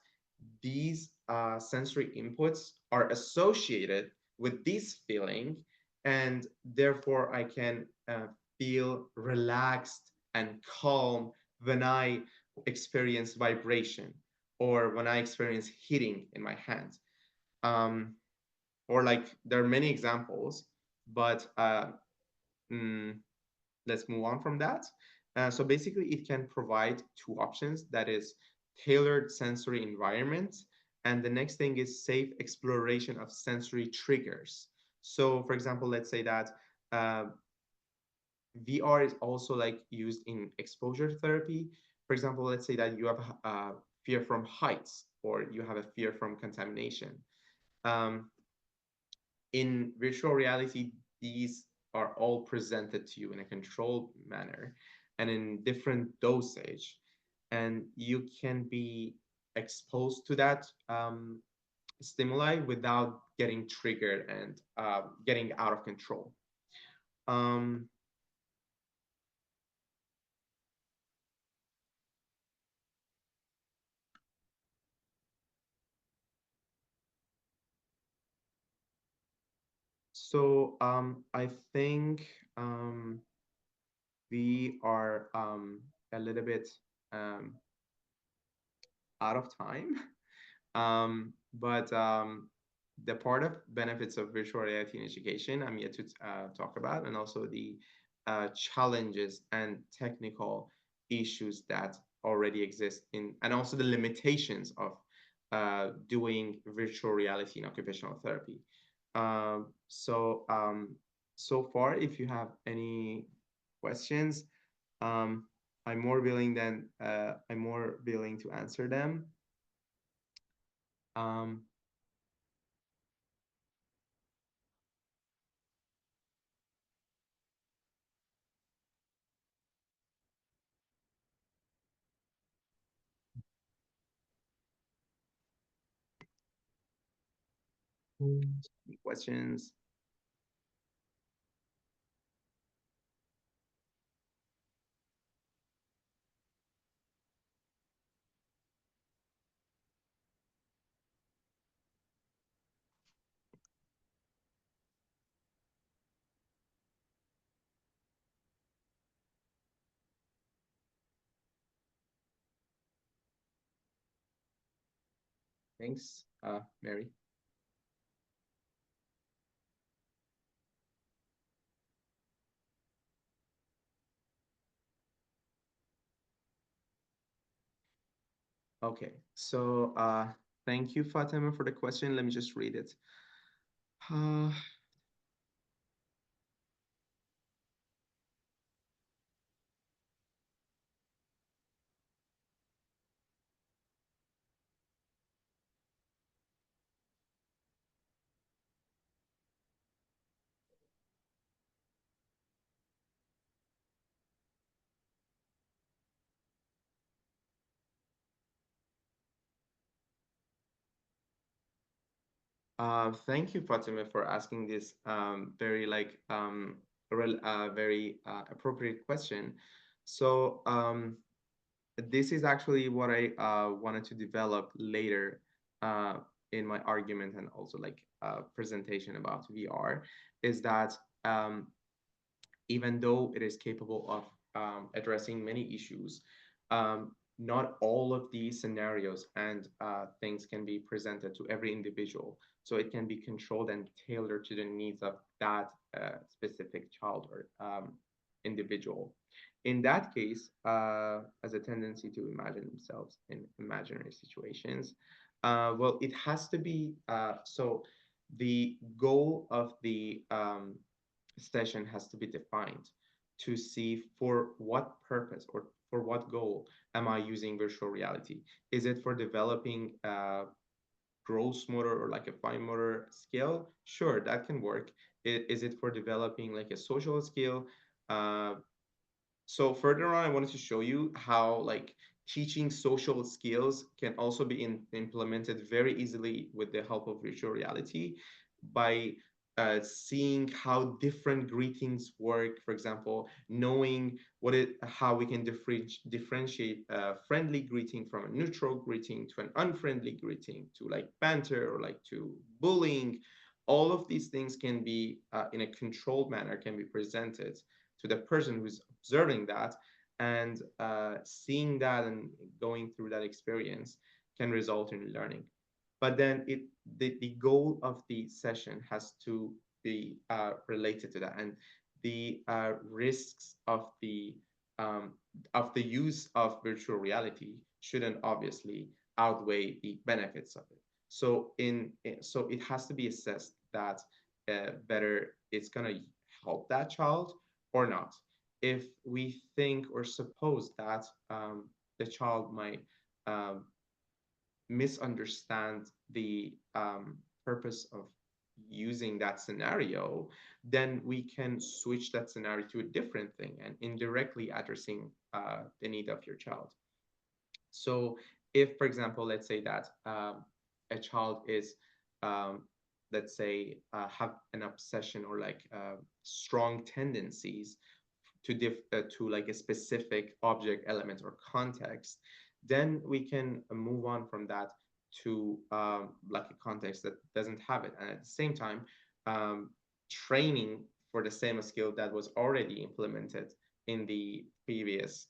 these sensory inputs are associated with this feeling, and therefore I can feel relaxed and calm when I experience vibration or when I experience hitting in my hand. Um, or like there are many examples, but mm, let's move on from that. So basically, it can provide two options, that is tailored sensory environments. And the next thing is safe exploration of sensory triggers. So for example, let's say that uh, VR is also like used in exposure therapy. For example, let's say that you have fear from heights or you have a fear from contamination. Um, in virtual reality, these are all presented to you in a controlled manner and in different dosage, and you can be exposed to that stimuli without getting triggered and getting out of control. Um, I think we are a little bit um, out of time. But the part of benefits of virtual reality in education I'm yet to talk about, and also the challenges and technical issues that already exist in, and also the limitations of doing virtual reality in occupational therapy. So so far, if you have any questions, um, I'm more willing to answer them. Um, any questions? Thanks, Mary. Okay, so thank you, Fatima, for the question. Let me just read it. Uh, Thank you, Fatima, for asking this very very appropriate question. So this is actually what I wanted to develop later in my argument and also like presentation about VR, is that even though it is capable of addressing many issues, not all of these scenarios and things can be presented to every individual. So it can be controlled and tailored to the needs of that specific child or individual. In that case, as a tendency to imagine themselves in imaginary situations, well, it has to be so the goal of the session has to be defined to see for what purpose or for what goal am I using virtual reality. Is it for developing gross motor or like a fine motor skill? Sure, that can work. Is it for developing like a social skill? Uh, so further on, I wanted to show you how like teaching social skills can also be implemented very easily with the help of virtual reality by seeing how different greetings work, for example, knowing how we can differentiate a friendly greeting from a neutral greeting to an unfriendly greeting, to like banter or like to bullying. All of these things can be in a controlled manner, can be presented to the person who's observing that, and seeing that and going through that experience can result in learning. But then the goal of the session has to be related to that, and the risks of the use of virtual reality shouldn't obviously outweigh the benefits of it. So so it has to be assessed that whether it's going to help that child or not. If we think or suppose that the child might um, misunderstand the purpose of using that scenario, then we can switch that scenario to a different thing and indirectly addressing the need of your child. So if, for example, let's say that a child is, let's say, have an obsession or like strong tendencies to like a specific object, element, or context, then we can move on from that to like a context that doesn't have it, and at the same time training for the same skill that was already implemented in the previous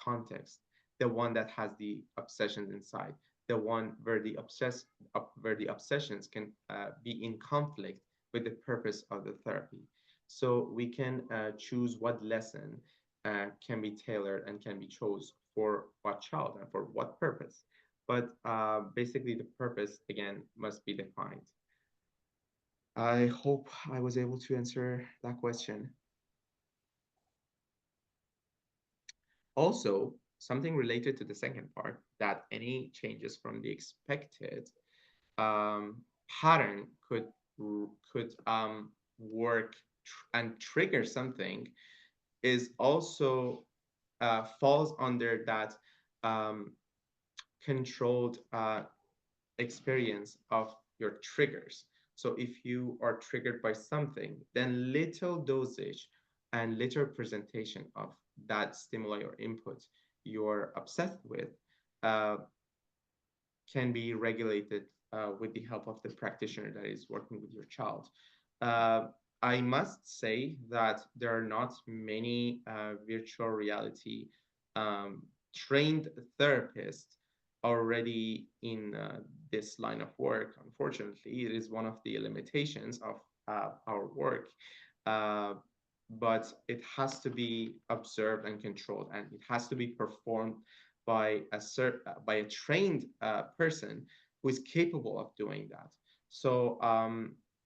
context, the one that has the obsessions inside, the one where the obsessions can be in conflict with the purpose of the therapy. So we can choose what lesson can be tailored and can be chose for what child and for what purpose. But basically, the purpose again must be defined. I hope I was able to answer that question. Also, something related to the second part, that any changes from the expected pattern could work and trigger something, is also falls under that controlled experience of your triggers. So if you are triggered by something, then little dosage and little presentation of that stimuli or input you're obsessed with uh, can be regulated with the help of the practitioner that is working with your child. Uh, I must say that there are not many virtual reality trained therapists already in this line of work. Unfortunately, it is one of the limitations of our work. Uh, but it has to be observed and controlled, and it has to be performed by a trained person who is capable of doing that. So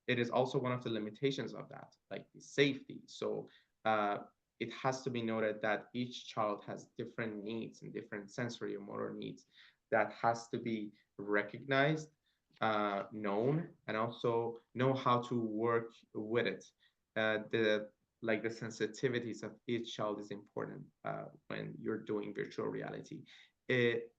it is also one of the limitations of that, like the safety. So uh, it has to be noted that each child has different needs and different sensory and motor needs that has to be recognized, known, and also know how to work with it. The like the sensitivities of each child is important when you're doing virtual reality. It,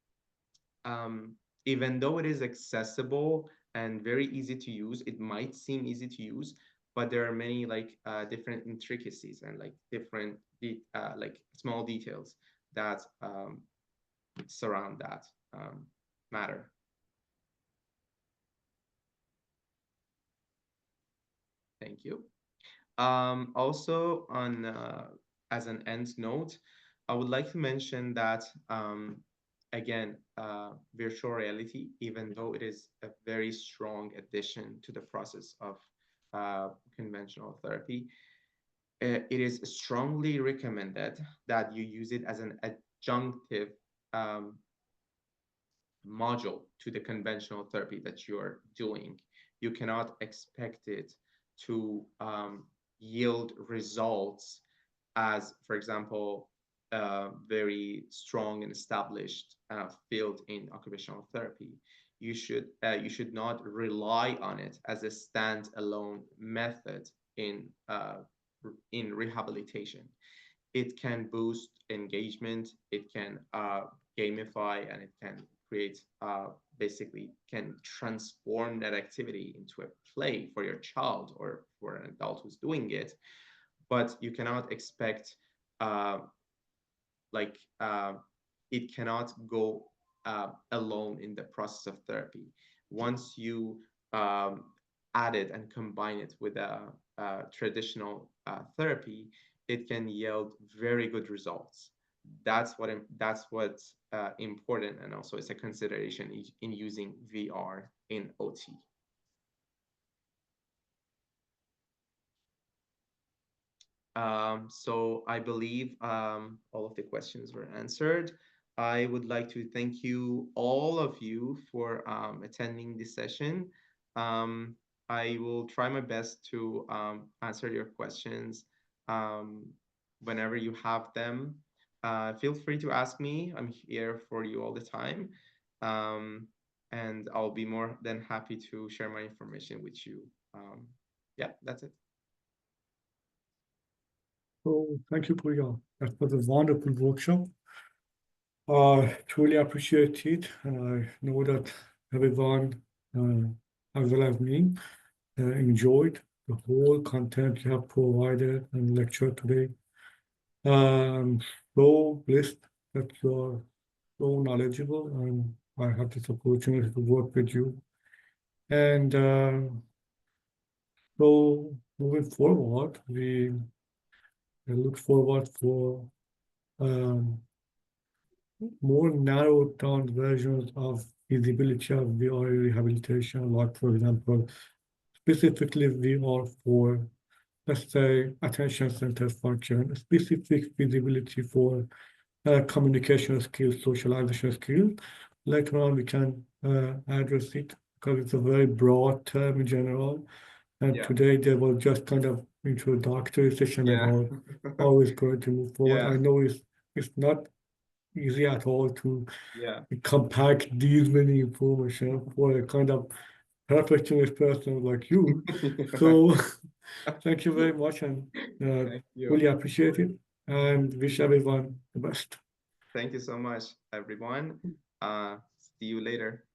even though it is accessible and very easy to use, it might seem easy to use, but there are many like different intricacies and like different like small details that surround that matter. Thank you. Also, on as an end note, I would like to mention that again, virtual reality, even though it is a very strong addition to the process of conventional therapy, it is strongly recommended that you use it as an adjunctive um, module to the conventional therapy that you're doing. You cannot expect it to yield results as, for example, a very strong and established field in occupational therapy. You should not rely on it as a standalone method in rehabilitation. It can boost engagement, it can gamify, and it can create basically can transform that activity into a play for your child or for an adult who's doing it. But you cannot expect it cannot go alone in the process of therapy. Once you add it and combine it with a traditional therapy, it can yield very good results. That's what's important, and also it's a consideration in using VR in OT. So I believe all of the questions were answered. I would like to thank you, all of you, for attending this session. I will try my best to answer your questions whenever you have them. Feel free to ask me. I'm here for you all the time. And I'll be more than happy to share my information with you. Yeah, that's it. So thank you, Priya. That was a wonderful workshop. Truly appreciate it, and I know that everyone, as well as me, enjoyed the whole content you have provided and lectured today. I'm so blessed that you're so knowledgeable, and I have this opportunity to work with you. And so moving forward, we look forward for more narrowed down versions of feasibility of VR rehabilitation, like for example, specifically VR for, let's say, attention center function, specific feasibility for communication skills, socialization skills. Later on, we can address it because it's a very broad term in general. And today there was just kind of introductory session about how it's going to move forward. I know it's not easy at all to compact these many information for a kind of perfectionist person like you. So thank you very much, and really appreciate it, and wish everyone the best. Thank you so much, everyone. See you later.